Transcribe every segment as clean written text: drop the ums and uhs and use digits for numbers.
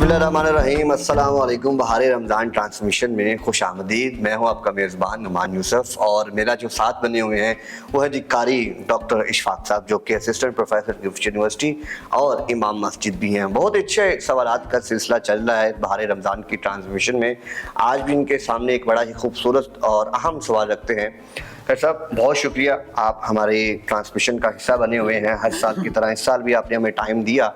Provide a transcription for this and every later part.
बिस्मिल्लाहिर्रहमानिर्रहीम। अस्सलाम वालेकुम। बहार रमज़ान ट्रांसमिशन में खुश आमदीद। मैं हूं आपका मेज़बान नुमान यूसुफ और मेरा जो साथ बने हुए हैं वो है जी कारी डॉक्टर इशफाक साहब, जो कि असिस्टेंट प्रोफेसर गिफ्ट यूनिवर्सिटी और इमाम मस्जिद भी हैं। बहुत अच्छे सवालात का सिलसिला चल रहा है बहार रमज़ान की ट्रांसमिशन में। आज भी इनके सामने एक बड़ा ही खूबसूरत और अहम सवाल रखते हैं। साहब बहुत शुक्रिया, आप हमारे ट्रांसमिशन का हिस्सा बने हुए हैं हर साल की तरह। इस साल भी आपने हमें टाइम दिया।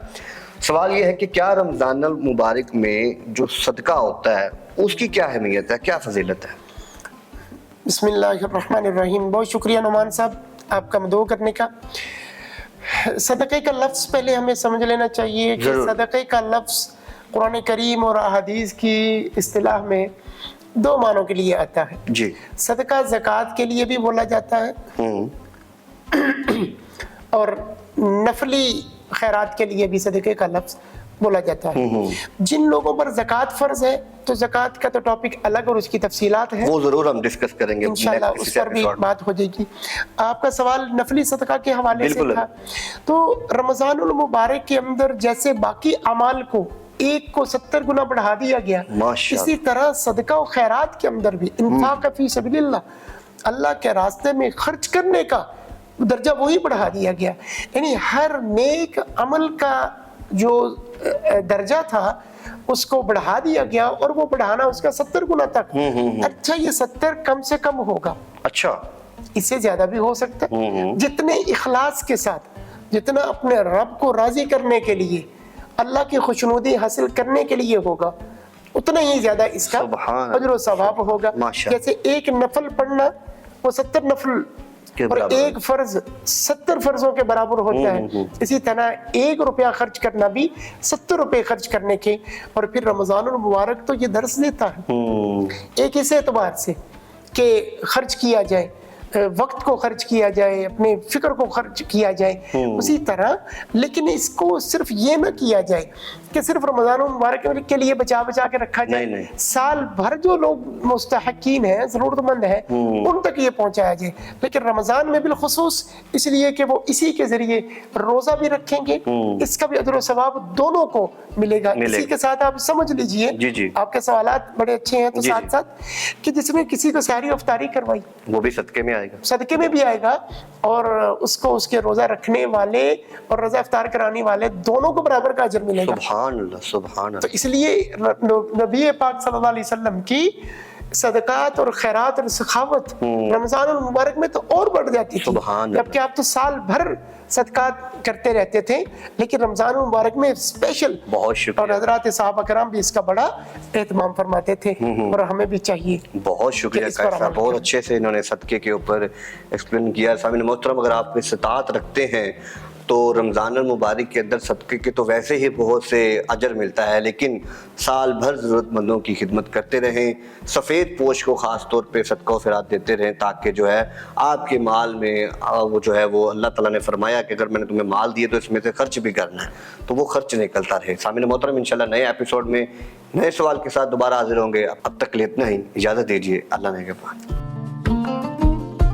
सवाल ये है कि क्या रमज़ान मुबारक में जो सदका होता है उसकी क्या अहमियत है, क्या फजीलत है? बिस्मिल्लाहिर्रहमानिर्रहीम। बहुत शुक्रिया नुमान साहब आपका मदऊ करने का। सदक़े का लफ्ज़ पहले हमें समझ लेना चाहिए कि सदक़े का लफ्ज़ कुरान करीम और अहादीस की इस्तिलाह में दो मानों के लिए आता है जी। सदका ज़कात के लिए भी बोला जाता है और नफली खैरात के लिए भी सदक़े का लफ्ज़ बोला जाता है। जिन लोगों पर ज़कात फ़र्ज़ है तो ज़कात का तो टॉपिक अलग और उसकी तफसीलात है, वो ज़रूर हम डिस्कस करेंगे इंशाल्लाह, उस पर भी बात हो जाएगी। आपका सवाल नफली सदका के हवाले से था। तो रमज़ानुल मुबारक के अंदर जैसे बाकी अमाल को एक को 70 गुना बढ़ा दिया गया, इसी तरह सदका और खैरात के अंदर भी इन्फाक फी सबीलिल्लाह, अल्लाह के रास्ते में खर्च करने का दर्जा वही बढ़ा दिया गया। यानी हर नेक अमल का जो दर्जा था उसको बढ़ा दिया गया और वो बढ़ाना उसका 70 गुना तक। अच्छा, ये 70 कम से कम होगा, अच्छा इससे ज्यादा भी हो सकता है। जितने इखलास के साथ, जितना अपने रब को राजी करने के लिए, अल्लाह की खुशनुदी हासिल करने के लिए होगा, उतना ही ज्यादा इसका अजर और सवाब होगा। जैसे एक नफल पढ़ना वो 70 नफल और एक फर्ज 70 फर्जों के बराबर होता है। इसी तरह 1 रुपया खर्च करना भी 70 रुपए खर्च करने के। और फिर रमज़ानुल मुबारक तो ये दर्स देता है एक इस एतबार से कि खर्च किया जाए, वक्त को खर्च किया जाए, अपने फिक्र को खर्च किया जाए उसी तरह। लेकिन इसको सिर्फ ये ना किया जाए कि सिर्फ रमज़ान मुबारक के लिए बचा बचा के रखा जाए। नहीं। साल भर जो लोग मुस्तहकीन हैं, ज़रूरतमंद हैं, उन तक ये पहुंचाया जाए। लेकिन रमज़ान में बिलखुसूस इसलिए कि वो इसी के जरिए रोज़ा भी रखेंगे, इसका भी अजर सवाब दोनों को मिलेगा। इसी के साथ आप समझ लीजिए, आपके सवालात बड़े अच्छे हैं, तो साथ साथ कि जिसमें किसी को सारी अफ्तारी करवाई वो भी सदके में आएगा, सदके में भी आएगा, और उसको उसके रोजा रखने वाले और रोजा इफ्तार कराने वाले दोनों को बराबर का अजर मिलेगा। सुभान अल्लाह, सुभान अल्लाह। तो इसलिए नबी पाक सल्लल्लाहु अलैहि वसल्लम की सदकात और खैरात और सखावत रमज़ान मुबारक में तो और बढ़ जाती थी, जबकि आप तो साल भर सदकात करते रहते थे, लेकिन रमज़ान मुबारक में स्पेशल। बहुत शुक्रिया। और हज़रात सहाबा कराम भी इसका बड़ा एहतमाम फरमाते थे और हमें भी चाहिए। बहुत शुक्रिया साहब, बहुत अच्छे से इन्होंने सदके के ऊपर एक्सप्लेन किया। सामने मोहतरम, अगर आप इस्तात रखते हैं तो रमज़ान मुबारक के अंदर सदक़े के तो वैसे ही बहुत से अजर मिलता है, लेकिन साल भर ज़रूरतमंदों की खिदमत करते रहें, सफ़ेद पोश को ख़ास तौर पे सदका फ़िरात देते रहें, ताकि जो है आपके माल में वो जो है वो अल्लाह ताला ने फरमाया कि अगर मैंने तुम्हें माल दिए तो इसमें से खर्च भी करना है, तो वो खर्च निकलता रहे। सामने मोहतरम, इंशाल्लाह नए एपिसोड में नए सवाल के साथ दोबारा हाजिर होंगे। अब तक के लिए इतना ही, इजाज़त दीजिए। अल्लाह ने के बाद।